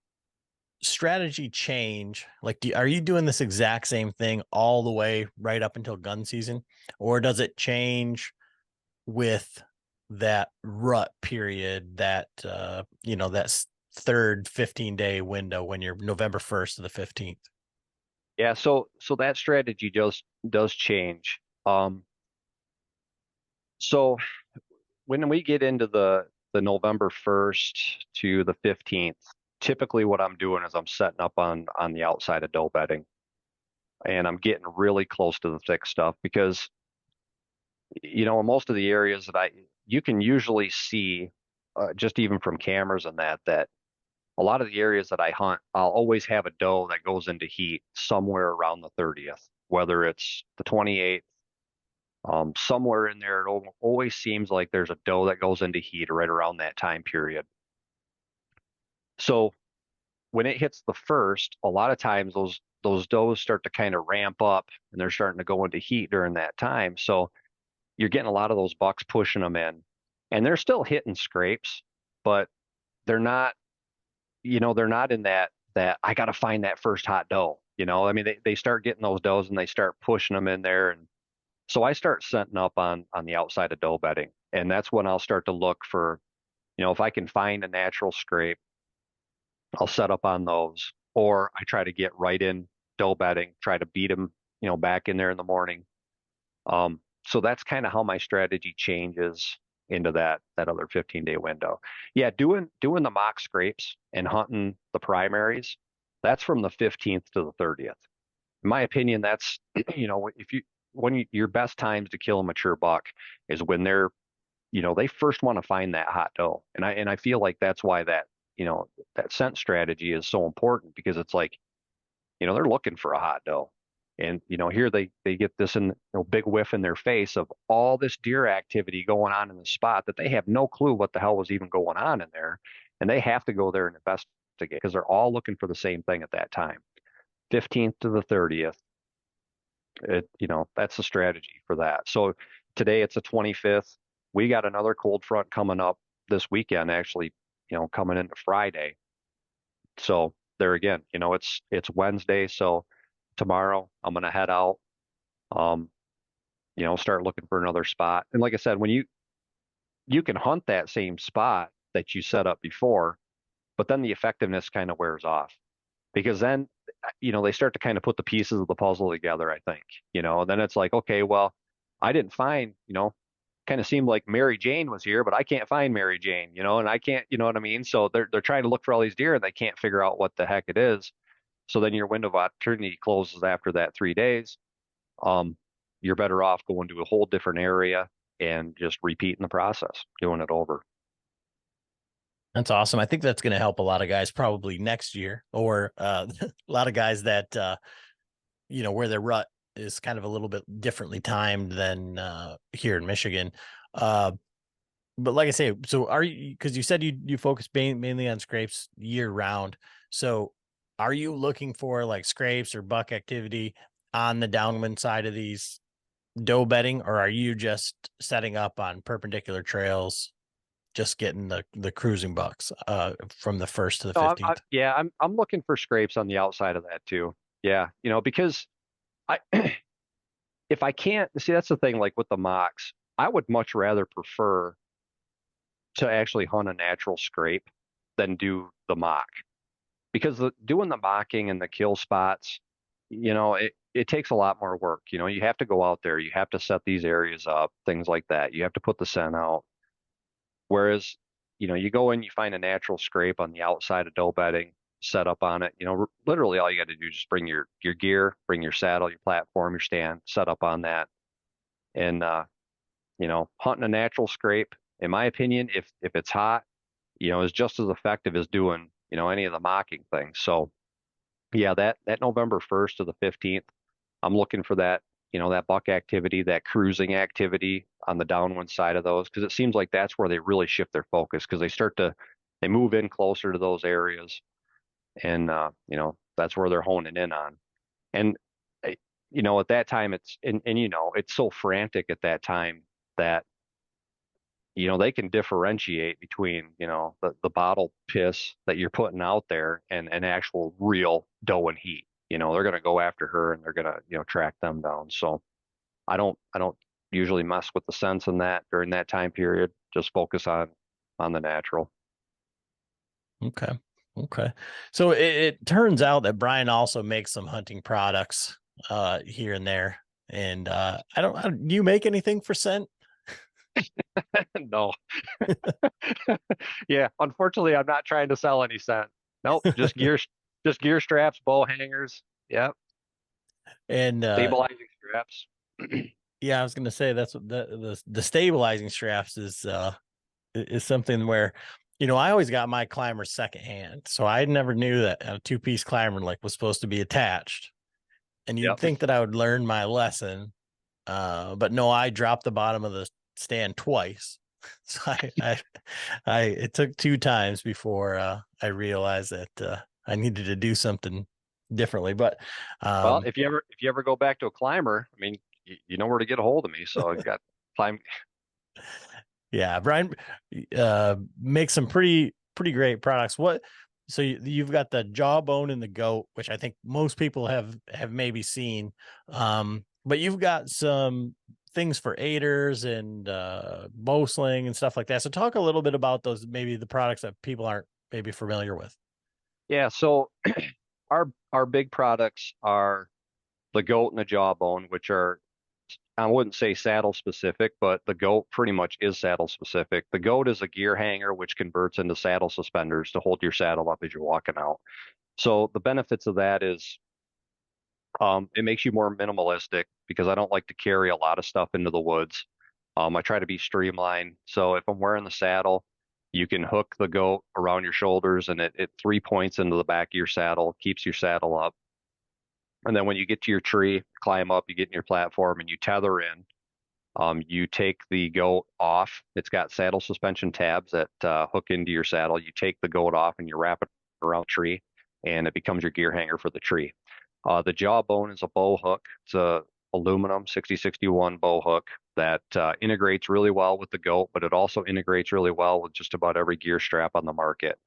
strategy change? Like, are you doing this exact same thing all the way right up until gun season, or does it change with that rut period, that that third 15-day window when you're November 1st to the 15th? Yeah, so that strategy does change. So when we get into the November 1st to the 15th, typically what I'm doing is I'm setting up on the outside of doe bedding, and I'm getting really close to the thick stuff because in most of the areas that you can usually see, just even from cameras and that a lot of the areas that I hunt, I'll always have a doe that goes into heat somewhere around the 30th, whether it's the 28th, somewhere in there. It always seems like there's a doe that goes into heat right around that time period. So when it hits the first, a lot of times those does start to kind of ramp up and they're starting to go into heat during that time. So you're getting a lot of those bucks pushing them in, and they're still hitting scrapes, but they're not, they're not in that I got to find that first hot doe. I mean, they start getting those does and they start pushing them in there. And so I start setting up on the outside of doe bedding. And that's when I'll start to look for, if I can find a natural scrape, I'll set up on those. Or I try to get right in doe bedding, try to beat them, back in there in the morning. So that's kind of how my strategy changes into that other 15-day window. Yeah, doing the mock scrapes and hunting the primaries, that's from the 15th to the 30th. In my opinion, that's if your best times to kill a mature buck is when they first want to find that hot doe. And I feel like that's why that scent strategy is so important, because it's like, they're looking for a hot doe. And here they get this big whiff in their face of all this deer activity going on in the spot that they have no clue what the hell was even going on in there, and they have to go there and investigate because they're all looking for the same thing at that time. 15th to the 30th, that's the strategy for that. So today it's the 25th. We got another cold front coming up this weekend, actually, coming into Friday. So there again, it's Wednesday, so tomorrow I'm gonna head out, um, start looking for another spot. And like I said, when you can hunt that same spot that you set up before, but then the effectiveness kind of wears off, because then they start to kind of put the pieces of the puzzle together, I think. And then it's like, okay, well, I didn't find, kind of seemed like Mary Jane was here, but I can't find Mary Jane, and I can't, you know what I mean? So they're trying to look for all these deer and they can't figure out what the heck it is. So then your window of opportunity closes after that 3 days. Um, you're better off going to a whole different area and just repeating the process, doing it over. That's awesome. I think that's going to help a lot of guys probably next year, or a lot of guys that where their rut is kind of a little bit differently timed than here in Michigan. Uh, but like I say, so are you, because you said you focus mainly on scrapes year round. So are you looking for like scrapes or buck activity on the downwind side of these doe bedding, or are you just setting up on perpendicular trails, just getting the cruising bucks from the 1st to the No, 15th? yeah, I'm looking for scrapes on the outside of that too. Yeah, because I if I can't see, that's the thing. Like with the mocks, I would much rather prefer to actually hunt a natural scrape than do the mock, because doing the mocking and the kill spots, it takes a lot more work. You have to go out there, you have to set these areas up, things like that. You have to put the scent out. Whereas, you go in, you find a natural scrape on the outside of doe bedding, set up on it. Literally all you got to do is just bring your gear, bring your saddle, your platform, your stand, set up on that. And hunting a natural scrape, in my opinion, if it's hot, is just as effective as doing, any of the mocking things. So yeah, that November 1st to the 15th, I'm looking for that buck activity, that cruising activity on the downwind side of those, because it seems like that's where they really shift their focus, because they move in closer to those areas, and that's where they're honing in on. And at that time it's so frantic at that time that they can differentiate between, the bottle piss that you're putting out there and an actual real doe and heat. They're going to go after her and they're going to, track them down. So I don't usually mess with the scents in that during that time period. Just focus on the natural. Okay. Okay. So it turns out that Brian also makes some hunting products here and there. And do you make anything for scent? No. Yeah, unfortunately, I'm not trying to sell any scent. Nope, just gear straps, bow hangers. Yep, And stabilizing straps. yeah, I was gonna say that's what the stabilizing straps is something where, I always got my climbers secondhand. So I never knew that a two-piece climber like was supposed to be attached. And you'd Yep. think that I would learn my lesson. But no, I dropped the bottom of the stand twice. So it took two times before I realized that I needed to do something differently. But Well, um, if you ever go back to a climber, I mean, you know where to get a hold of me. So you got climb. yeah, Brian makes some pretty great products. So you've got the jawbone and the goat, which I think most people have maybe seen. But you've got some things for aiders and bow sling and stuff like that. So talk a little bit about those, maybe the products that people aren't maybe familiar with. Yeah. So our big products are the goat and the jawbone, which are, I wouldn't say saddle specific, but the goat pretty much is saddle specific. The goat is a gear hanger, which converts into saddle suspenders to hold your saddle up as you're walking out. So the benefits of that is, it makes you more minimalistic because I don't like to carry a lot of stuff into the woods. I try to be streamlined. So if I'm wearing the saddle, you can hook the goat around your shoulders and it 3 points into the back of your saddle, keeps your saddle up. And then when you get to your tree, climb up, you get in your platform and you tether in. You take the goat off. It's got saddle suspension tabs that hook into your saddle. You take the goat off and you wrap it around the tree, and it becomes your gear hanger for the tree. The jawbone is a bow hook. It's a aluminum 6061 bow hook that integrates really well with the goat, but it also integrates really well with just about every gear strap on the market.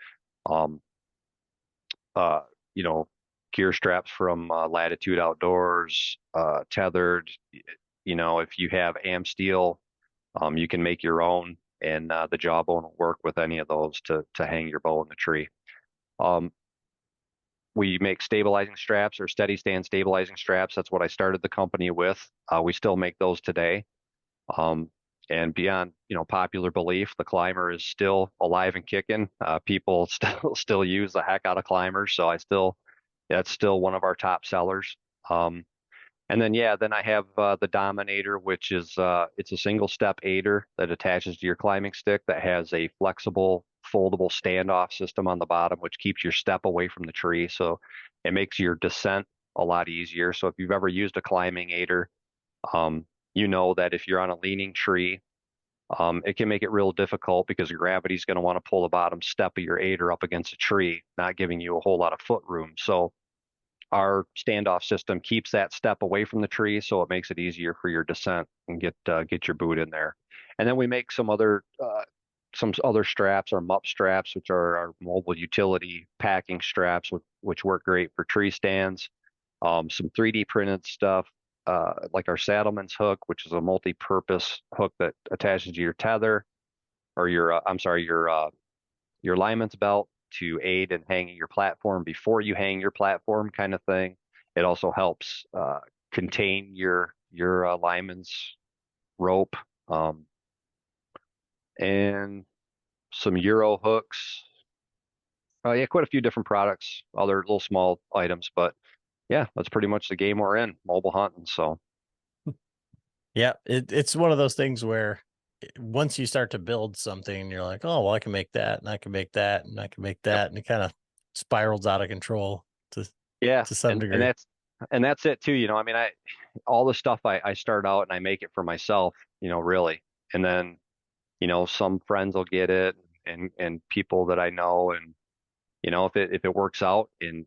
Um, uh, you know, Gear straps from Latitude Outdoors, tethered. If you have am steel, you can make your own, and the jawbone will work with any of those to hang your bow in the tree. Um, we make stabilizing straps or steady stand stabilizing straps. That's what I started the company with. We still make those today. Um, and beyond, popular belief, the climber is still alive and kicking. People still use the heck out of climbers, so that's still one of our top sellers. And then yeah, then I have the Dominator, which is it's a single step aider that attaches to your climbing stick that has a flexible foldable standoff system on the bottom, which keeps your step away from the tree. So it makes your descent a lot easier. So if you've ever used a climbing aider, um, you know that if you're on a leaning tree, it can make it real difficult because gravity is going to want to pull the bottom step of your aider up against a tree, not giving you a whole lot of foot room. So our standoff system keeps that step away from the tree, so it makes it easier for your descent and get your boot in there. And then we make some other straps, our MUP straps, which are our mobile utility packing straps, which work great for tree stands. Some 3D printed stuff, like our Saddleman's hook, which is a multi-purpose hook that attaches to your tether or your lineman's belt to aid in hanging your platform before you hang your platform, kind of thing. It also helps contain your lineman's rope, and some Euro hooks. Yeah, quite a few different products, other little small items, but yeah, that's pretty much the game we're in, mobile hunting. So Yeah, it's one of those things where once you start to build something, you're like, oh, well, I can make that, and I can make that, and I can make yep. that, and it kind of spirals out of control to Yeah, to some and degree. that's it too. I mean, all the stuff I start out and I make it for myself, really, and then some friends will get it and people that I know, and if it works out and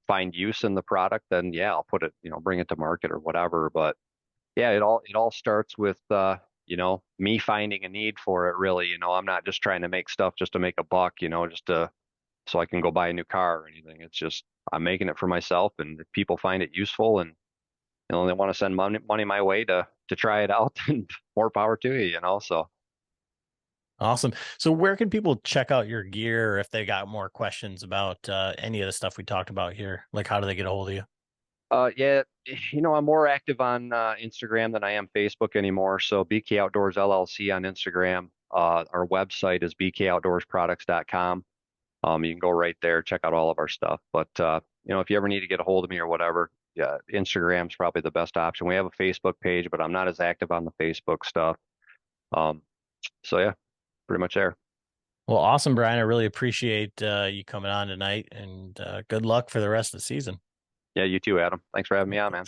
find use in the product, then yeah, I'll put it, bring it to market or whatever. But yeah, it all starts with me finding a need for it really, I'm not just trying to make stuff just to make a buck, just to, so I can go buy a new car or anything. It's just, I'm making it for myself, and if people find it useful and, they want to send money my way to try it out, and more power to you, so. Awesome. So where can people check out your gear if they got more questions about any of the stuff we talked about here? Like, how do they get a hold of you? Yeah, I'm more active on Instagram than I am Facebook anymore. So BK Outdoors LLC on Instagram. Our website is bkoutdoorsproducts.com. You can go right there, check out all of our stuff. But if you ever need to get a hold of me or whatever, yeah, Instagram's probably the best option. We have a Facebook page, but I'm not as active on the Facebook stuff. Um, so yeah, pretty much there. Well, awesome, Brian. I really appreciate you coming on tonight, and good luck for the rest of the season. Yeah, you too, Adam. Thanks for having me on, man.